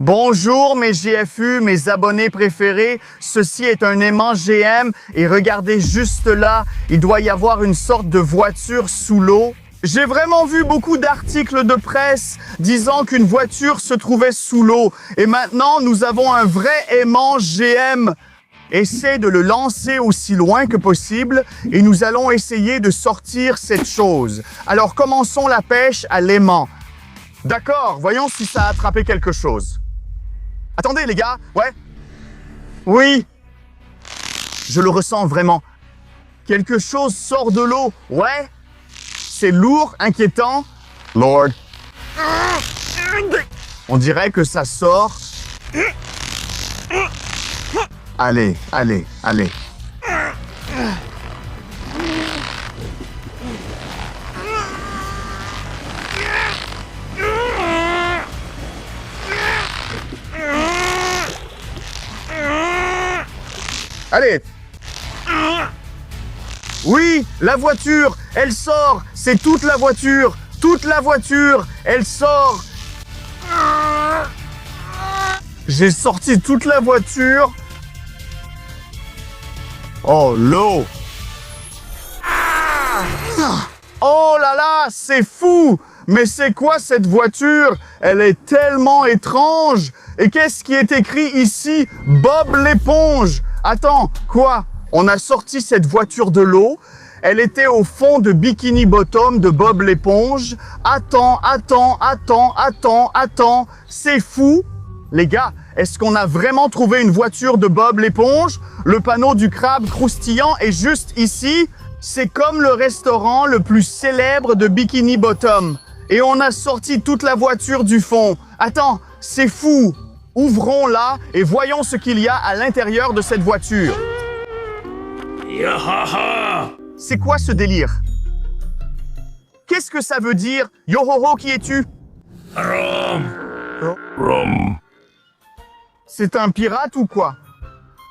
Bonjour mes GFU, mes abonnés préférés, ceci est un aimant GM et regardez juste là, il doit y avoir une sorte de voiture sous l'eau. J'ai vraiment vu beaucoup d'articles de presse disant qu'une voiture se trouvait sous l'eau et maintenant nous avons un vrai aimant GM. Essaie de le lancer aussi loin que possible et nous allons essayer de sortir cette chose. Alors commençons la pêche à l'aimant. D'accord, voyons si ça a attrapé quelque chose. Attendez les gars, ouais. Oui. Je le ressens vraiment. Quelque chose sort de l'eau, ouais. C'est lourd, inquiétant. Lord. On dirait que ça sort. Allez, allez, allez. Allez. Oui, la voiture, elle sort. C'est toute la voiture. Toute la voiture, elle sort. J'ai sorti toute la voiture. Oh, l'eau. Oh là là, c'est fou. Mais c'est quoi cette voiture? Elle est tellement étrange. Et qu'est-ce qui est écrit ici? Bob l'éponge. Attends, quoi? On a sorti cette voiture de l'eau. Elle était au fond de Bikini Bottom de Bob l'éponge. Attends. C'est fou. Les gars, est-ce qu'on a vraiment trouvé une voiture de Bob l'éponge? Le panneau du crabe croustillant est juste ici. C'est comme le restaurant le plus célèbre de Bikini Bottom. Et on a sorti toute la voiture du fond. Attends, c'est fou. Ouvrons-la et voyons ce qu'il y a à l'intérieur de cette voiture. Yahaha! C'est quoi ce délire? Qu'est-ce que ça veut dire? Yohoho, qui es-tu? Rum. C'est un pirate ou quoi?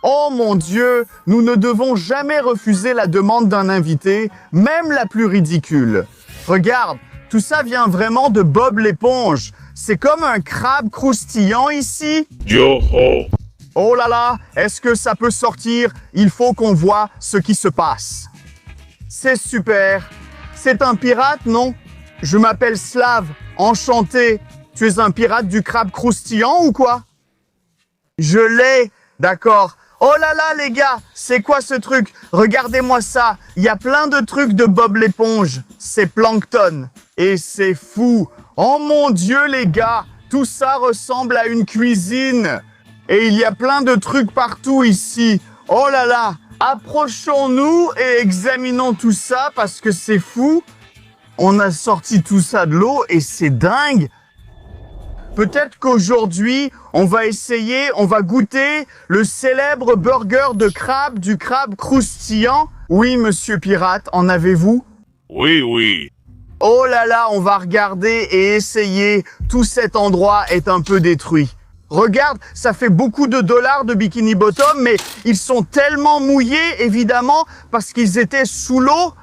Oh mon Dieu, nous ne devons jamais refuser la demande d'un invité, même la plus ridicule. Regarde, tout ça vient vraiment de Bob l'éponge. C'est comme un crabe croustillant ici. Yo-ho! Oh là là, est-ce que ça peut sortir? Il faut qu'on voit ce qui se passe. C'est super. C'est un pirate, non? Je m'appelle Slav. Enchanté. Tu es un pirate du crabe croustillant ou quoi? Je l'ai. D'accord. Oh là là, les gars, c'est quoi ce truc? Regardez-moi ça. Il y a plein de trucs de Bob l'éponge. C'est Plankton. Et c'est fou. Oh mon Dieu, les gars, tout ça ressemble à une cuisine. Et il y a plein de trucs partout ici. Oh là là, approchons-nous et examinons tout ça parce que c'est fou. On a sorti tout ça de l'eau et c'est dingue. Peut-être qu'aujourd'hui, on va goûter le célèbre burger de crabe du crabe croustillant. Oui, monsieur pirate, en avez-vous? Oui. Oh là là, on va regarder et essayer. Tout cet endroit est un peu détruit. Regarde, ça fait beaucoup de dollars de Bikini Bottom, mais ils sont tellement mouillés, évidemment, parce qu'ils étaient sous l'eau.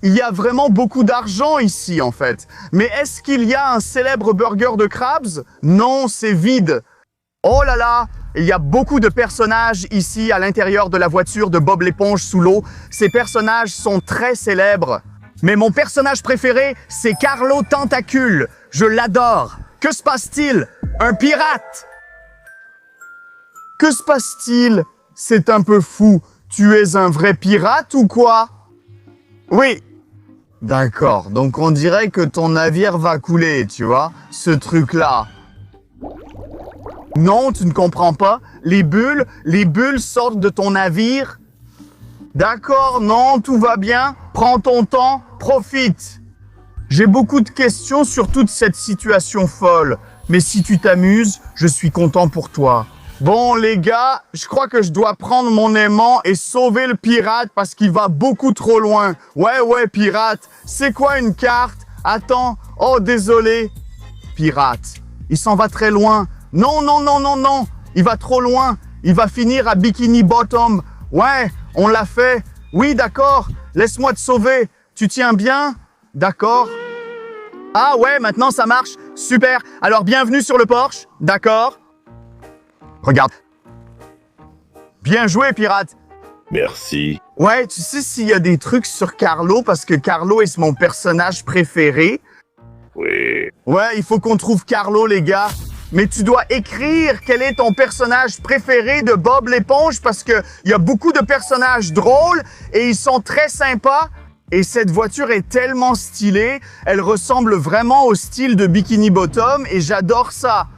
Il y a vraiment beaucoup d'argent ici, en fait. Mais est-ce qu'il y a un célèbre burger de crabes? Non, c'est vide. Oh là là, il y a beaucoup de personnages ici à l'intérieur de la voiture de Bob l'éponge sous l'eau. Ces personnages sont très célèbres. Mais mon personnage préféré, c'est Carlo Tentacule. Je l'adore. Que se passe-t-il? Un pirate! Que se passe-t-il? C'est un peu fou. Tu es un vrai pirate ou quoi? Oui. D'accord. Donc on dirait que ton navire va couler, tu vois? Ce truc-là. Non, tu ne comprends pas? Les bulles sortent de ton navire? D'accord, non, tout va bien. Prends ton temps, profite. J'ai beaucoup de questions sur toute cette situation folle. Mais si tu t'amuses, je suis content pour toi. Bon, les gars, je crois que je dois prendre mon aimant et sauver le pirate parce qu'il va beaucoup trop loin. Ouais, pirate. C'est quoi une carte? Attends. Oh, désolé. Pirate. Il s'en va très loin. Non. Il va trop loin. Il va finir à Bikini Bottom. Ouais, on l'a fait. Oui, d'accord. Laisse-moi te sauver. Tu tiens bien? D'accord. Ah ouais, maintenant ça marche. Super. Alors bienvenue sur le Porsche. D'accord. Regarde. Bien joué, pirate. Merci. Ouais, tu sais s'il y a des trucs sur Carlo, parce que Carlo est mon personnage préféré. Oui. Ouais, il faut qu'on trouve Carlo, les gars. Mais tu dois écrire quel est ton personnage préféré de Bob l'éponge, parce que il y a beaucoup de personnages drôles et ils sont très sympas. Et cette voiture est tellement stylée, elle ressemble vraiment au style de Bikini Bottom et j'adore ça.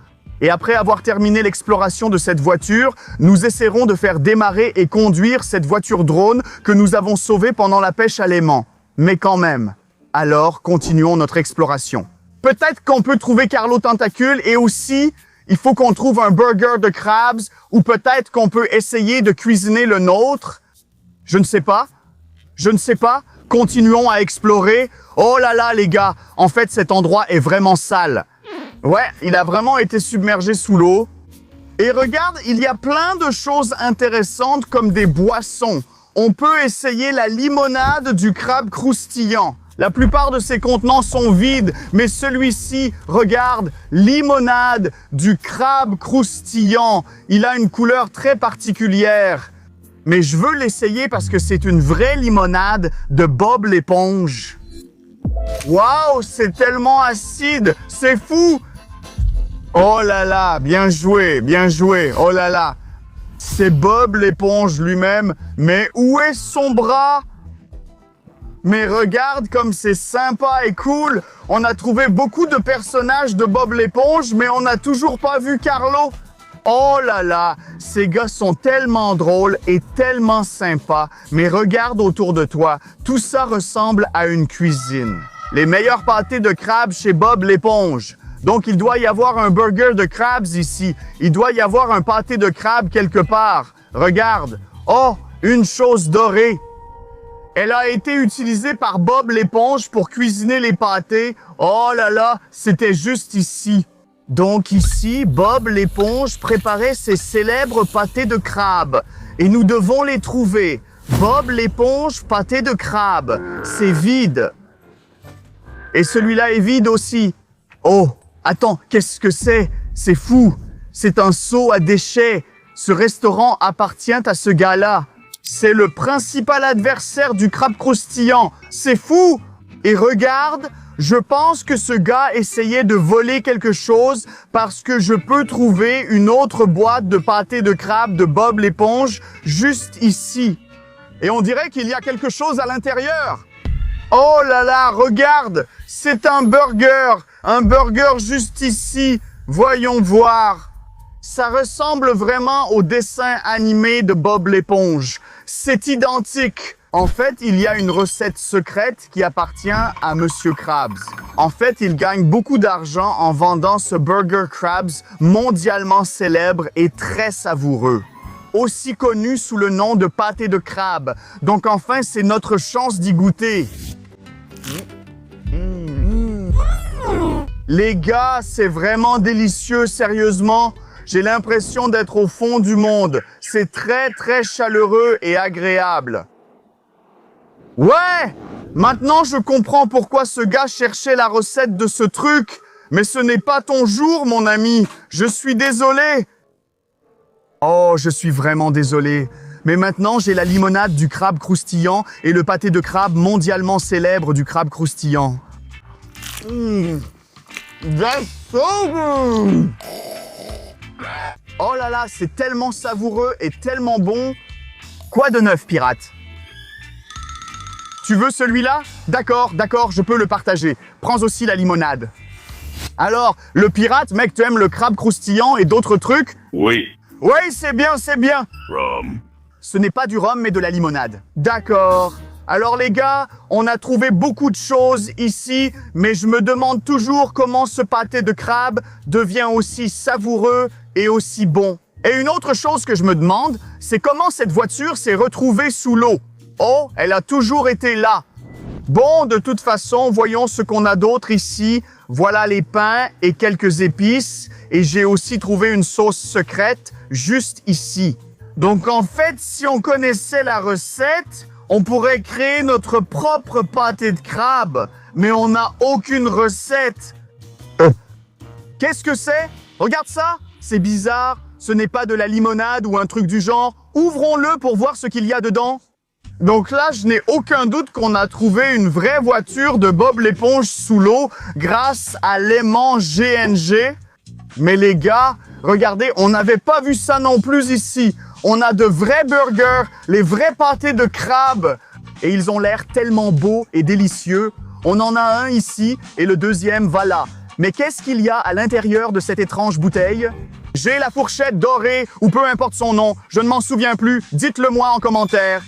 Et après avoir terminé l'exploration de cette voiture, nous essaierons de faire démarrer et conduire cette voiture drone que nous avons sauvée pendant la pêche à l'aimant. Mais quand même, alors continuons notre exploration. Peut-être qu'on peut trouver Carlo Tentacule et aussi, il faut qu'on trouve un burger de Krabs ou peut-être qu'on peut essayer de cuisiner le nôtre. Je ne sais pas. Continuons à explorer. Oh là là, les gars, en fait, cet endroit est vraiment sale. Ouais, il a vraiment été submergé sous l'eau. Et regarde, il y a plein de choses intéressantes comme des boissons. On peut essayer la limonade du crabe croustillant. La plupart de ces contenants sont vides, mais celui-ci, regarde, limonade du crabe croustillant. Il a une couleur très particulière. Mais je veux l'essayer parce que c'est une vraie limonade de Bob l'éponge. Waouh, c'est tellement acide, c'est fou! Oh là là, bien joué, oh là là. C'est Bob l'éponge lui-même, mais où est son bras? Mais regarde comme c'est sympa et cool. On a trouvé beaucoup de personnages de Bob l'éponge, mais on n'a toujours pas vu Carlo. Oh là là, ces gars sont tellement drôles et tellement sympas. Mais regarde autour de toi, tout ça ressemble à une cuisine. Les meilleurs pâtés de crabe chez Bob l'éponge. Donc il doit y avoir un burger de crabes ici. Il doit y avoir un pâté de crabe quelque part. Regarde. Oh, une chose dorée. Elle a été utilisée par Bob l'éponge pour cuisiner les pâtés. Oh là là, c'était juste ici. Donc ici, Bob l'éponge préparait ses célèbres pâtés de crabe. Et nous devons les trouver. Bob l'éponge, pâté de crabe. C'est vide. Et celui-là est vide aussi. Oh, attends, qu'est-ce que c'est? C'est fou. C'est un seau à déchets. Ce restaurant appartient à ce gars-là. C'est le principal adversaire du crabe croustillant. C'est fou! Et regarde, je pense que ce gars essayait de voler quelque chose parce que je peux trouver une autre boîte de pâté de crabe de Bob l'éponge juste ici. Et on dirait qu'il y a quelque chose à l'intérieur. Oh là là, regarde, c'est un burger juste ici. Voyons voir. Ça ressemble vraiment au dessin animé de Bob l'éponge. C'est identique. En fait, il y a une recette secrète qui appartient à Monsieur Krabs. En fait, il gagne beaucoup d'argent en vendant ce burger Krabs mondialement célèbre et très savoureux. Aussi connu sous le nom de pâté de crabe. Donc enfin, c'est notre chance d'y goûter. Les gars, c'est vraiment délicieux, sérieusement. J'ai l'impression d'être au fond du monde. C'est très, très chaleureux et agréable. Ouais! Maintenant, je comprends pourquoi ce gars cherchait la recette de ce truc. Mais ce n'est pas ton jour, mon ami. Je suis désolé. Oh, je suis vraiment désolé. Mais maintenant, j'ai la limonade du crabe croustillant et le pâté de crabe mondialement célèbre du crabe croustillant. That's so good! Oh là là, c'est tellement savoureux et tellement bon. Quoi de neuf, pirate? Tu veux celui-là? D'accord, je peux le partager. Prends aussi la limonade. Alors, le pirate, mec, tu aimes le crabe croustillant et d'autres trucs? Oui. Oui, c'est bien. Rum. Ce n'est pas du rhum, mais de la limonade. D'accord. Alors les gars, on a trouvé beaucoup de choses ici, mais je me demande toujours comment ce pâté de crabe devient aussi savoureux et aussi bon. Et une autre chose que je me demande, c'est comment cette voiture s'est retrouvée sous l'eau. Oh, elle a toujours été là. Bon, de toute façon, voyons ce qu'on a d'autre ici. Voilà les pains et quelques épices. Et j'ai aussi trouvé une sauce secrète juste ici. Donc en fait, si on connaissait la recette, on pourrait créer notre propre pâté de crabe. Mais on n'a aucune recette. Qu'est-ce que c'est? Regarde ça. c'est bizarre, ce n'est pas de la limonade ou un truc du genre. Ouvrons-le pour voir ce qu'il y a dedans. Donc là, je n'ai aucun doute qu'on a trouvé une vraie voiture de Bob l'éponge sous l'eau grâce à l'aimant GNG. Mais les gars, regardez, on n'avait pas vu ça non plus ici. On a de vrais burgers, les vrais pâtés de crabe. Et ils ont l'air tellement beaux et délicieux. On en a un ici et le deuxième va là. Mais qu'est-ce qu'il y a à l'intérieur de cette étrange bouteille? J'ai la fourchette dorée ou peu importe son nom, je ne m'en souviens plus. Dites-le moi en commentaire.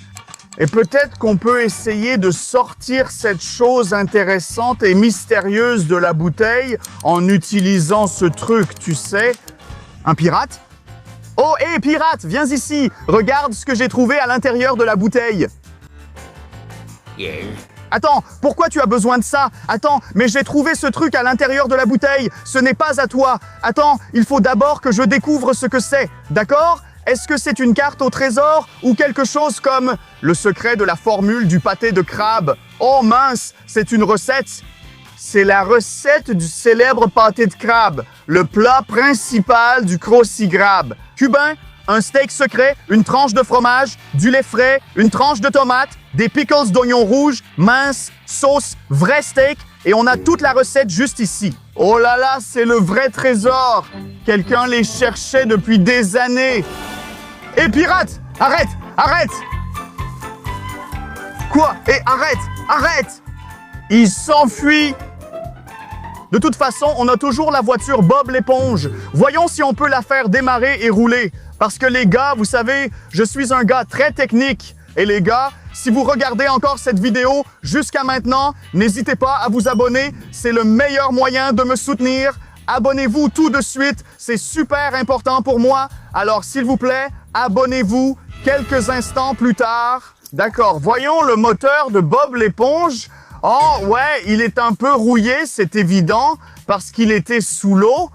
Et peut-être qu'on peut essayer de sortir cette chose intéressante et mystérieuse de la bouteille en utilisant ce truc, tu sais. Un pirate? Oh, hé, pirate, viens ici. Regarde ce que j'ai trouvé à l'intérieur de la bouteille. Attends, pourquoi tu as besoin de ça? Attends, mais j'ai trouvé ce truc à l'intérieur de la bouteille. Ce n'est pas à toi. Attends, il faut d'abord que je découvre ce que c'est. D'accord? Est-ce que c'est une carte au trésor ou quelque chose comme le secret de la formule du pâté de crabe? Oh mince, c'est une recette. C'est la recette du célèbre pâté de crabe, le plat principal du crucigrade. Cubain, un steak secret, une tranche de fromage, du lait frais, une tranche de tomate, des pickles d'oignons rouges, mince, sauce, vrai steak, et on a toute la recette juste ici. Oh là là, c'est le vrai trésor! Quelqu'un les cherchait depuis des années. Et pirate, arrête, arrête! Quoi? Et arrête, arrête! Il s'enfuit! De toute façon, on a toujours la voiture Bob l'éponge. Voyons si on peut la faire démarrer et rouler. Parce que les gars, vous savez, je suis un gars très technique. Et les gars, si vous regardez encore cette vidéo jusqu'à maintenant, n'hésitez pas à vous abonner. C'est le meilleur moyen de me soutenir. Abonnez-vous tout de suite. C'est super important pour moi. Alors, s'il vous plaît, abonnez-vous quelques instants plus tard. D'accord, voyons le moteur de Bob l'éponge. Oh, ouais, il est un peu rouillé, c'est évident, parce qu'il était sous l'eau.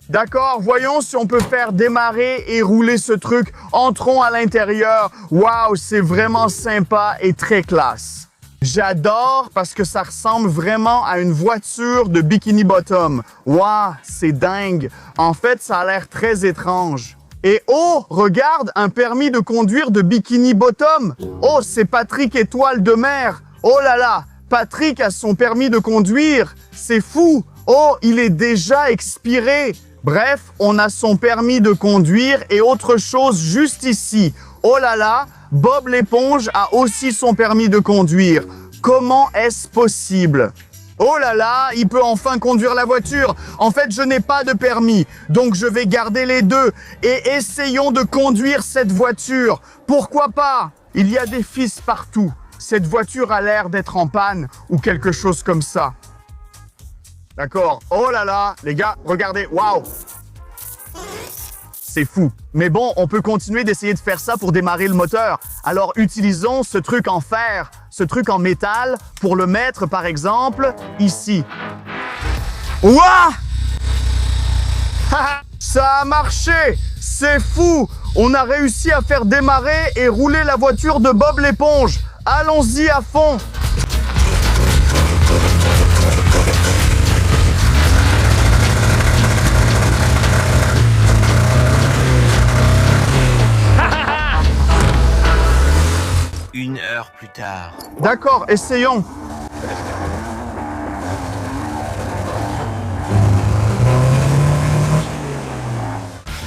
D'accord, voyons si on peut faire démarrer et rouler ce truc. Entrons à l'intérieur. Waouh, c'est vraiment sympa et très classe. J'adore parce que ça ressemble vraiment à une voiture de Bikini Bottom. Waouh, c'est dingue. En fait, ça a l'air très étrange. Et oh, regarde, un permis de conduire de Bikini Bottom. Oh, c'est Patrick Étoile de Mer. Oh là là, Patrick a son permis de conduire. C'est fou. Oh, il est déjà expiré. Bref, on a son permis de conduire et autre chose juste ici. Oh là là, Bob l'éponge a aussi son permis de conduire. Comment est-ce possible? Oh là là, il peut enfin conduire la voiture. En fait, je n'ai pas de permis, donc je vais garder les deux. Et essayons de conduire cette voiture. Pourquoi pas? Il y a des fils partout. Cette voiture a l'air d'être en panne ou quelque chose comme ça. D'accord. Oh là là, les gars, regardez. Waouh! C'est fou. Mais bon, on peut continuer d'essayer de faire ça pour démarrer le moteur. Alors, utilisons ce truc en fer, ce truc en métal, pour le mettre, par exemple, ici. Ouah! Ça a marché! C'est fou! On a réussi à faire démarrer et rouler la voiture de Bob l'éponge. Allons-y à fond! Une heure plus tard. D'accord, essayons.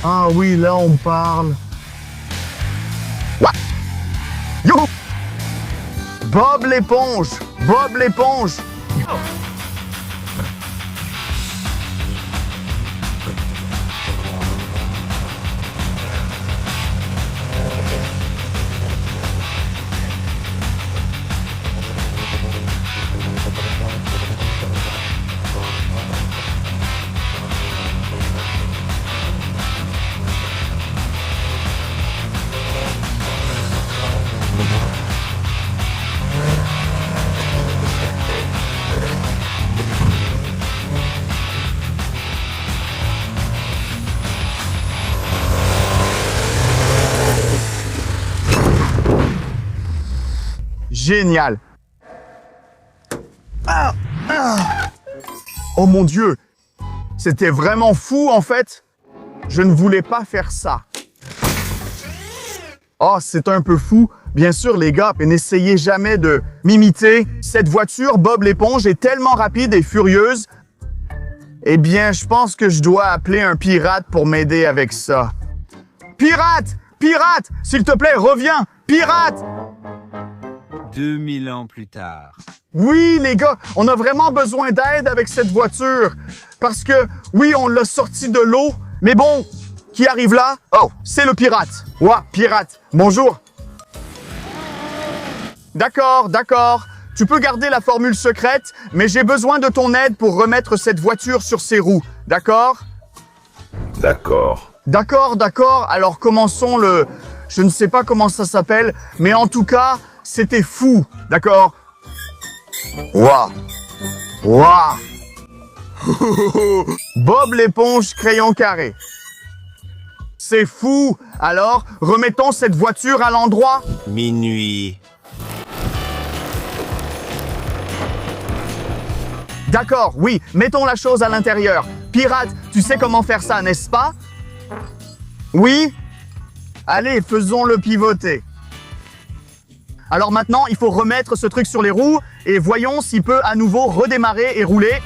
Ah oui, là on parle. What? Youhou! Bob l'éponge! Bob l'éponge! Génial. Oh mon Dieu, c'était vraiment fou en fait. Je ne voulais pas faire ça. Oh, c'est un peu fou. Bien sûr, les gars, et n'essayez jamais de m'imiter. Cette voiture, Bob l'éponge, est tellement rapide et furieuse. Eh bien, je pense que je dois appeler un pirate pour m'aider avec ça. Pirate! Pirate! S'il te plaît, reviens! Pirate! 2000 ans plus tard. Oui, les gars, on a vraiment besoin d'aide avec cette voiture. Parce que, oui, on l'a sorti de l'eau, mais bon, qui arrive là? Oh, c'est le pirate. Ouah, pirate. Bonjour. D'accord, d'accord. Tu peux garder la formule secrète, mais j'ai besoin de ton aide pour remettre cette voiture sur ses roues. D'accord? D'accord. D'accord, d'accord. Alors commençons le... Je ne sais pas comment ça s'appelle, mais en tout cas, c'était fou. D'accord? Ouah! Ouah! Bob l'éponge, crayon carré. C'est fou! Alors, remettons cette voiture à l'endroit. Minuit. D'accord, oui, mettons la chose à l'intérieur. Pirate, tu sais comment faire ça, n'est-ce pas? Oui? Allez, faisons-le pivoter. Alors maintenant, il faut remettre ce truc sur les roues et voyons s'il peut à nouveau redémarrer et rouler.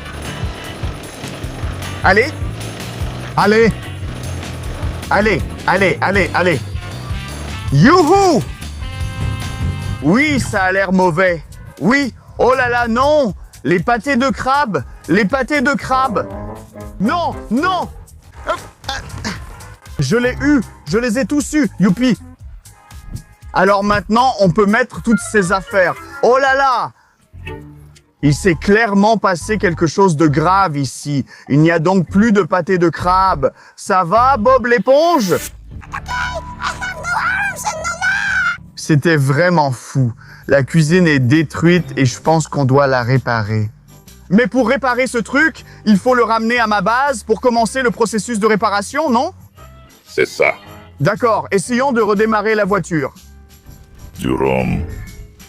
Allez. Allez. Allez, allez, allez, allez. Youhou! Oui, ça a l'air mauvais. Oui. Oh là là, non! Les pâtés de crabe! Les pâtés de crabe! Non! Non! Je l'ai eu! Je les ai tous eus! Youpi! Alors maintenant, on peut mettre toutes ces affaires. Oh là là! Il s'est clairement passé quelque chose de grave ici. Il n'y a donc plus de pâté de crabe. Ça va, Bob l'éponge? C'était vraiment fou. La cuisine est détruite et je pense qu'on doit la réparer. Mais pour réparer ce truc, il faut le ramener à ma base pour commencer le processus de réparation, non? C'est ça. D'accord, essayons de redémarrer la voiture. Du rhum.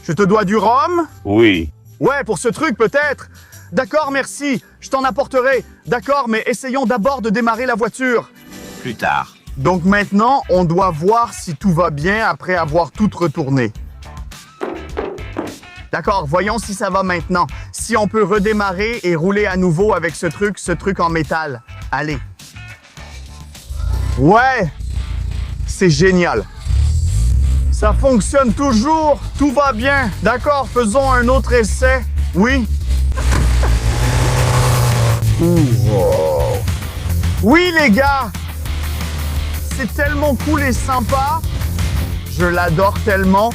Je te dois du rhum? Oui. Ouais, pour ce truc peut-être. D'accord, merci, je t'en apporterai. D'accord, mais essayons d'abord de démarrer la voiture. Plus tard. Donc maintenant, on doit voir si tout va bien après avoir tout retourné. D'accord, voyons si ça va maintenant. Si on peut redémarrer et rouler à nouveau avec ce truc en métal. Allez. Ouais, c'est génial. Ça fonctionne toujours, tout va bien. D'accord, faisons un autre essai. Oui. Wow. Oui, les gars. C'est tellement cool et sympa. Je l'adore tellement.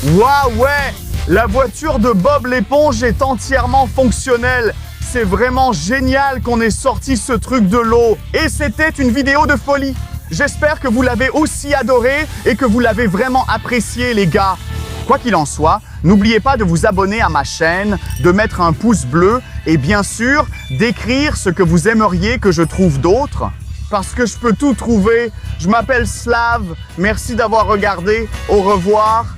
Waouh, ouais. La voiture de Bob l'éponge est entièrement fonctionnelle. C'est vraiment génial qu'on ait sorti ce truc de l'eau. Et c'était une vidéo de folie. J'espère que vous l'avez aussi adoré et que vous l'avez vraiment apprécié, les gars. Quoi qu'il en soit, n'oubliez pas de vous abonner à ma chaîne, de mettre un pouce bleu et bien sûr, d'écrire ce que vous aimeriez que je trouve d'autre. Parce que je peux tout trouver. Je m'appelle Slav. Merci d'avoir regardé. Au revoir.